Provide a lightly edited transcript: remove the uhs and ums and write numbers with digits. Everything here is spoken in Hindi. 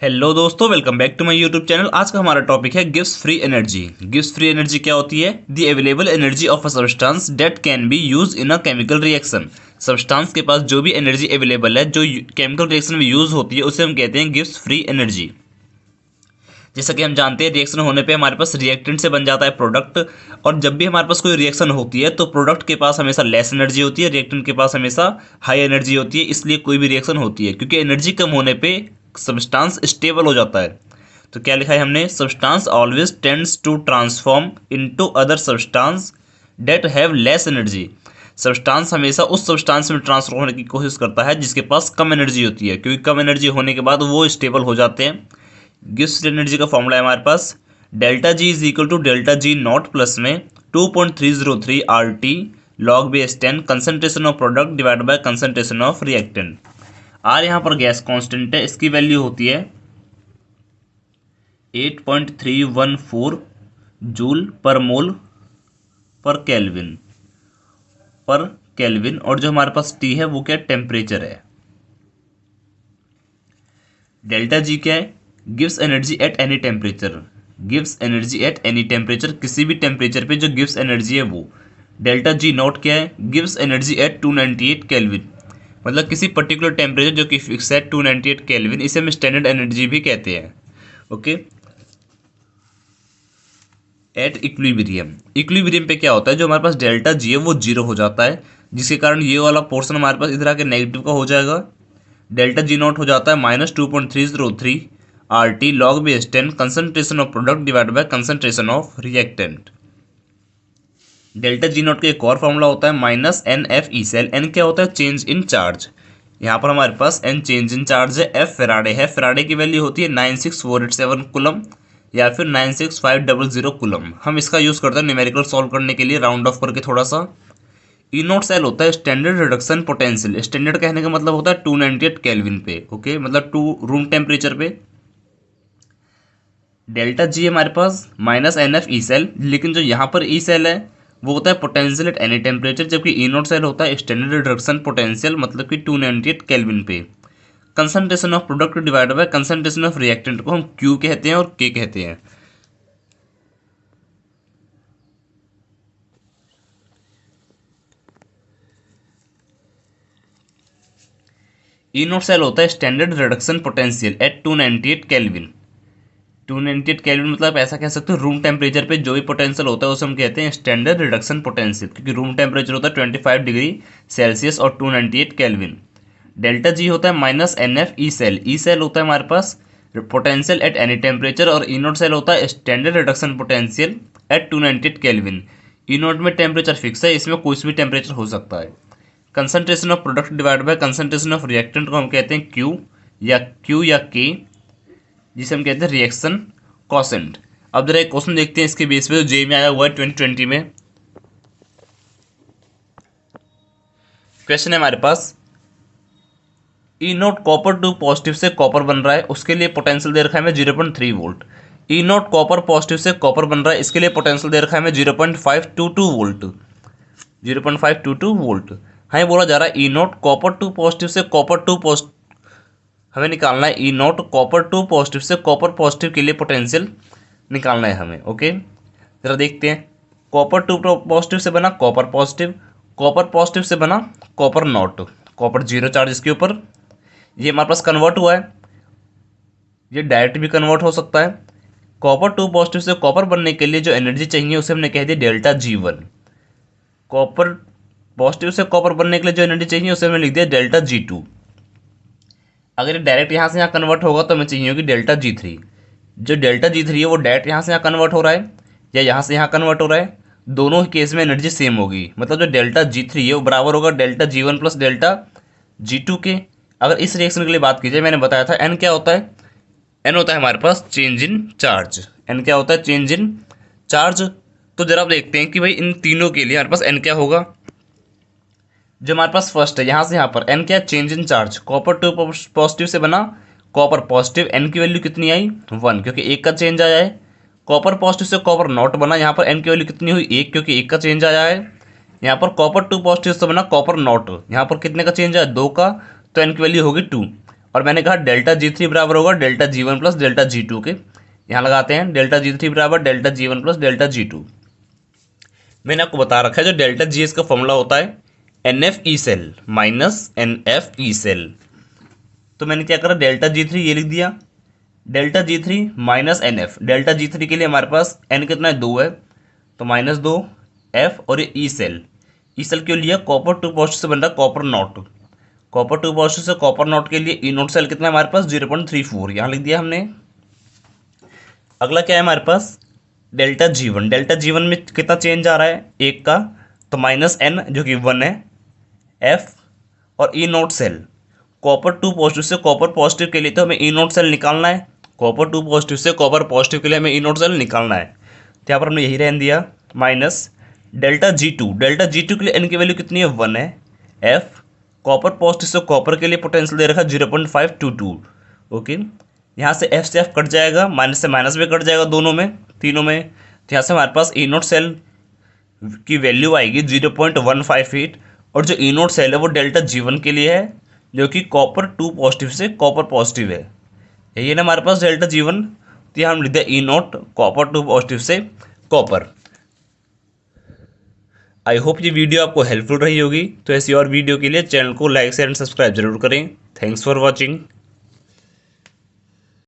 हेलो दोस्तों, welcome back to my YouTube channel. आज का हमारा टॉपिक है गिव्स फ्री एनर्जी। गिव्स फ्री एनर्जी क्या होती है? The available energy of a substance that can be use in a chemical reaction. Substance के पास जो भी एनर्जी अवेलेबल है जो केमिकल रिएक्शन में यूज होती है उसे हम कहते हैं गिव्स फ्री एनर्जी। जैसा कि हम जानते हैं रिएक्शन होने पे हमारे पास रिएक्टेंट से बन जाता है प्रोडक्ट, और जब भी हमारे पास कोई रिएक्शन होती है तो प्रोडक्ट के पास हमेशा लेस एनर्जी होती है, रिएक्टेंट के पास हमेशा हाई एनर्जी होती है। इसलिए कोई भी रिएक्शन होती है क्योंकि एनर्जी कम होने पे सब्सटेंस स्टेबल हो जाता है। तो क्या लिखा है हमने? Substance always tends to transform into other substance that have less energy. Substance हमेशा उस सब्सटेंस में ट्रांसफर होने की कोशिश करता है जिसके पास कम एनर्जी होती है, क्योंकि कम एनर्जी होने के बाद वो स्टेबल हो जाते हैं। गिव्स एनर्जी का फॉर्मूला है हमारे पास delta G is equal to delta G not plus में 2.303 R T log base 10 concentration of product divide by concentration of reactant. R यहाँ पर गैस कांस्टेंट है, इसकी वैल्यू होती है 8.314 जूल पर मोल पर केल्विन। और जो हमारे पास टी है वो क्या? टेम्परेचर है। डेल्टा जी क्या है? Gives energy at any temperature. Gives energy at any temperature, किसी भी टेम्परेचर पे जो गिव्स एनर्जी है वो। डेल्टा जी नॉट क्या है? गिव्स एनर्जी एट 298 केल्विन, मतलब किसी पर्टिकुलर टेम्परेचर जो कि फिक्स है 298 केल्विन, इसे हम स्टैंडर्ड एनर्जी भी कहते हैं। ओके। एट इक्विलिब्रियम, इक्विलिब्रियम पे क्या होता है? जो हमारे पास डेल्टा जी है वो जीरो हो जाता है, जिसके कारण ये वाला पोर्शन हमारे पास इधर आके नेगेटिव का हो जाएगा। डेल्टा जी नॉट हो जाता है -2.303 R T log base 10 concentration of product divide by concentration of reactant. Delta G naught का एक और फॉर्मूला होता है minus N F E cell. N क्या होता है? Change in charge. यहाँ पर हमारे पास एन चेंज इन चार्ज है, एफ फेराडे है। फेराडे की वैल्यू होती है 96487 कुलम या फिर 96500 कुलम। हम इसका यूज़ करते हैं न्यूमेरिकल सॉल्व करने के लिए, राउंड ऑफ करके थोड़ा सा। ई नॉट सेल होता है स्टैंडर्ड रिडक्शन पोटेंशियल। स्टैंडर्ड कहने का मतलब होता है 298 केल्विन पे। ओके, मतलब 2 रूम टेम्परेचर पे। डेल्टा जी हमारे पास minus N F E cell, लेकिन जो यहाँ पर ई सेल है वो होता है पोटेंशियल एट एनी टेम्परेचर, जबकि ई नॉट सेल होता है स्टैंडर्ड रिडक्शन पोटेंशियल, मतलब कि 298 केल्विन पे। Concentration of product divide by concentration of reactant को हम क्यू कहते हैं और के कहते हैं। ई नॉट सेल होता है standard reduction potential at 298 kelvin. 298 kelvin मतलब ऐसा कह सकते हो रूम टेम्परेचर पे जो भी पोटेंशियल होता है उसे हम कहते हैं स्टैंडर्ड रिडक्शन पोटेंशियल, क्योंकि रूम टेम्परेचर होता है 25 डिग्री सेल्सियस और 298 केल्विन। डेल्टा जी होता है minus N F E cell. E cell होता है हमारे पास पोटेंशियल एट एनी टेम्परेचर, और ई नॉट सेल होता है standard reduction potential at 298 kelvin. E naught में टेम्परेचर फिक्स है, इसमें कुछ भी टेम्परेचर हो सकता है। Concentration of product divide by concentration of reactant को हम कहते हैं क्यू या के, जिसे हम कहते हैं रिएक्शन कॉसेंट। अब जरा एक क्वेश्चन देखते हैं इसके बेस पे, जो जे में आया हुआ है 2020 में। क्वेश्चन है हमारे पास ई नोट कॉपर टू पॉजिटिव से कॉपर बन रहा है, उसके लिए पोटेंशियल दे रखा है हमें 0.3 वोल्ट। ई नोट कॉपर पॉजिटिव से कॉपर बन रहा है, इसके लिए पोटेंशियल दे रखा है हमें 0.522 वोल्ट। 0.522 वोल्ट। हमें बोला जा रहा है ई नोट कॉपर टू पॉजिटिव से कॉपर टू पॉजिटिव, हमें निकालना है ई नोट कॉपर टू पॉजिटिव से कॉपर पॉजिटिव के लिए पोटेंशियल निकालना है हमें। ओके, जरा देखते हैं। कॉपर टू पॉजिटिव से बना कॉपर पॉजिटिव, कॉपर पॉजिटिव से बना copper not, copper zero charge इसके ऊपर। ये हमारे पास कन्वर्ट हुआ है, ये डायरेक्ट भी कन्वर्ट हो सकता है। कॉपर टू पॉजिटिव से कॉपर बनने के लिए जो एनर्जी चाहिए उसे हमने कह दिया delta G one. Copper positive से कॉपर बनने के लिए जो एनर्जी चाहिए उसे हमने लिख दिया डेल्टा जी टू। अगर ये डायरेक्ट यहाँ से यहाँ कन्वर्ट होगा तो हमें चाहिए होगी डेल्टा जी थ्री। जो डेल्टा जी थ्री है वो डायरेक्ट यहाँ से यहाँ कन्वर्ट हो रहा है या यहाँ से यहाँ कन्वर्ट हो रहा है, दोनों ही केस में एनर्जी सेम होगी। मतलब जो डेल्टा जी थ्री है वो बराबर होगा delta G one plus delta G two के। अगर इस रिएक्शन के लिए बात की जाए, मैंने बताया था एन क्या होता है? एन होता है हमारे पास चेंज इन चार्ज। एन क्या होता है? Change in charge. तो जरा आप देखते हैं कि भाई इन तीनों के लिए हमारे पास एन क्या होगा। जो हमारे पास फर्स्ट है यहाँ से यहाँ पर एन क्या? Change in charge. Copper two positive से बना कॉपर पॉजिटिव, एन की वैल्यू कितनी आई? 1, क्योंकि एक का चेंज आया है। कॉपर पॉजिटिव से कॉपर नॉट बना, यहाँ पर एन की वैल्यू कितनी हुई? 1, क्योंकि एक का चेंज आया है। यहाँ पर कॉपर टू पॉजिटिव से बना कॉपर नॉट, यहाँ पर कितने का चेंज आया? 2 का, तो एन की वैल्यू होगी 2। और मैंने कहा डेल्टा G3 बराबर होगा delta G1 plus delta G2 के। यहाँ लगाते हैं डेल्टा G3 बराबर delta G1 plus delta G2। मैंने आपको बता रखा है जो डेल्टा GS का फॉर्मूला होता है NFE cell minus NFE cell. तो मैंने क्या करा, डेल्टा G3 ये लिख दिया, delta G3 minus NF। Delta G3 के लिए हमारे पास N कितना है, 2 है, तो -2 F। और ये E सेल, ई सेल क्यों लिया, कॉपर 2 पॉजिटिव से बन रहा है कॉपर नॉट। कॉपर 2 पॉजिटिव से कॉपर नॉट के लिए ई नोट सेल कितना है हमारे पास 0.34, यहाँ लिख दिया हमने। अगला क्या है हमारे पास, डेल्टा G1। डेल्टा G1 में कितना चेंज आ रहा है, 1 का, तो -N जो कि 1 है, F। और ई नोट सेल कॉपर 2 पॉजिटिव से कॉपर पॉजिटिव के लिए तो हमें ई नोट सेल निकालना है। कॉपर 2 पॉजिटिव से कॉपर पॉजिटिव के लिए हमें ई नोट सेल निकालना है, तो यहाँ पर हमने यही रहने दिया minus delta G2। Delta G2 के लिए N की वैल्यू कितनी है, 1 है, F। कॉपर पॉजिटिव से कॉपर के लिए पोटेंशियल दे रखा है 0.522। ओके, यहाँ से F से F कट जाएगा, माइनस से माइनस भी कट जाएगा, दोनों में, तीनों में। तो यहाँ से हमारे पास ई नोट सेल की वैल्यू आएगी 0.158। और जो ई नोट सेल है वो डेल्टा G1 के लिए है, जो कि कॉपर 2 पॉजिटिव से कॉपर पॉजिटिव है। यही है ना हमारे पास डेल्टा G1। तो यहाँ हम लिख दिया ई नोट कॉपर 2 पॉजिटिव से कॉपर। आई होप ये वीडियो आपको हेल्पफुल रही होगी। तो ऐसी और वीडियो के लिए चैनल को लाइक शेयर एंड सब्सक्राइब जरूर करें। Thanks for watching.